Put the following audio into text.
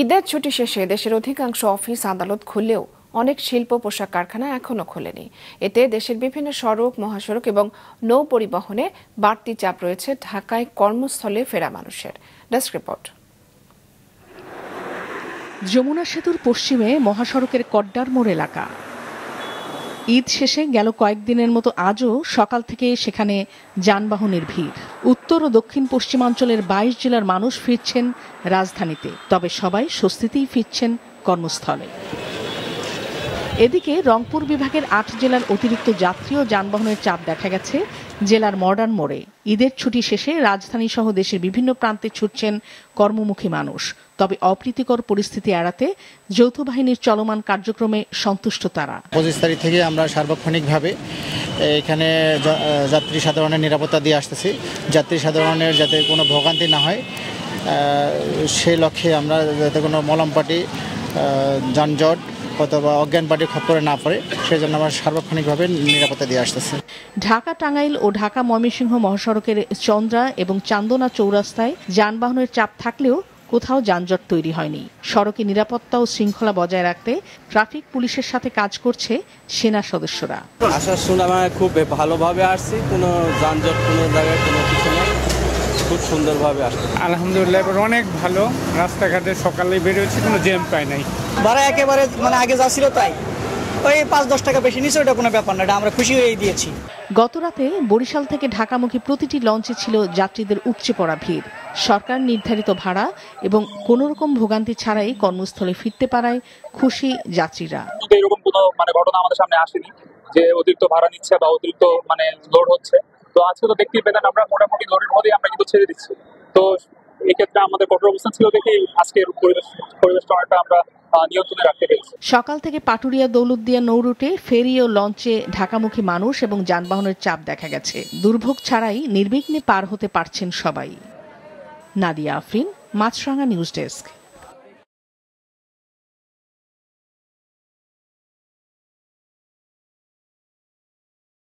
ঈদের ছুটি শেষে দেশের অধিকাংশ অফিস আদালত খুললেও অনেক শিল্প পোশাক কারখানা এখনো খোলেনি। এতে দেশের বিভিন্ন সড়ক, মহাসড়ক এবং নৌ পরিবহনে বাড়তি চাপ রয়েছে ঢাকায় কর্মস্থলে ফেরা মানুষের। Desk report. যমুনা সেতুর পশ্চিমে মহাসড়কের কড্ডার মোড় এলাকা। ঈদ শেষে গেল কয়েকদিনের মতো আজও সকাল থেকে সেখানে যানবাহনের ভিড়। উত্তর ও দক্ষিণ পশ্চিমাঞ্চলের 22 জেলার মানুষ ফিরছেন রাজধানীতে, তবে সবাই স্বস্তিতেই ফিরছেন কর্মস্থলে। এদিকে রংপুর বিভাগের 8 জেলার অতিরিক্ত যাত্রী ও যানবাহনের চাপ দেখা গেছে জেলার মডার্ন মোড়ে। ঈদের ছুটি শেষে রাজধানী সহ দেশের বিভিন্ন প্রান্তে ছুটছেন কর্মমুখী মানুষ, তবে অপ্রীতিকর পরিস্থিতি এড়াতে যৌথ বাহিনীর চলমান কার্যক্রমে সন্তুষ্ট তারা। 25 তারিখ থেকে আমরা সার্বক্ষণিকভাবে এখানে যাত্রী সাধারণের নিরাপত্তা দিয়ে আসতেছি। যাত্রী সাধারণের যাতে কোনো ভোগান্তি না হয় সেই লক্ষ্যে আমরা যাতে কোনো মলমপাটি, যানজট অথবা অজ্ঞান পার্টি খপ্পরে না পড়ে সেজন্য আমরা সার্বক্ষণিকভাবে নিরাপত্তা দিয়ে আসতেছি। ঢাকা টাঙ্গাইল ও ঢাকা ময়মনসিংহ মহাসড়কের চন্দ্রা এবং চান্দনা চৌরাস্তায় যানবাহনের চাপ থাকলেও কোথাও যানজট তৈরি হয়নি। সড়কে নিরাপত্তা ও শৃঙ্খলা বজায় রাখতে ট্রাফিক পুলিশের সাথে কাজ করছে সেনা সদস্যরা। আসার সময় খুব ভালোভাবে আসছি, কোনো যানজট কোনো জায়গায় কোনো কিছু নেই, খুব সুন্দরভাবে আসছে। আলহামদুলিল্লাহ অনেক ভালো, রাস্তাঘাটে সকালে বেরোচ্ছি, কোনো জ্যাম পাই নাই। ভাড়া একেবারে আগে যা ছিল তাই, ওই 5-10 টাকা বেশি নিচে, ওটা কোনো ব্যাপার না, এটা আমরা খুশি হয়ে দিয়েছি। গতরাতে বরিশাল থেকে ঢাকামুখী প্রতিটি লঞ্চে ছিল যাত্রীদের উপচে পড়া ভিড়। সরকার নির্ধারিত ভাড়া এবং কোনোরকম ভোগান্তি ছাড়াই কর্মস্থলে ফিরতে পারায় খুশি যাত্রীরা। এরকম কোনো ঘটনা আমাদের সামনে আসেনি যে অতিরিক্ত ভাড়া নিচ্ছে বা অতিরিক্ত লোড হচ্ছে। তো আজকে তো দেখতেই পেলেন আমরা মোটামুটি লোডের মধ্যেই আমরা কিন্তু ছেড়ে দিচ্ছি। তো এই ক্ষেত্রে আমাদের কঠোর অবস্থান ছিল দেখে আজকের পরিবেশটা অনেকটা আমরা নিয়ন্ত্রণে রাখতে পেরেছি। সকাল থেকে পাটুরিয়া দৌলতদিয়া নৌ রুটে ফেরি ও লঞ্চে ঢাকামুখী মানুষ এবং যানবাহনের চাপ দেখা গেছে। দুর্ভোগ ছাড়াই নির্বিঘ্নে পার হতে পারছেন সবাই। নাদিয়া আফরিন, মাছরাঙা নিউজ ডেস্ক।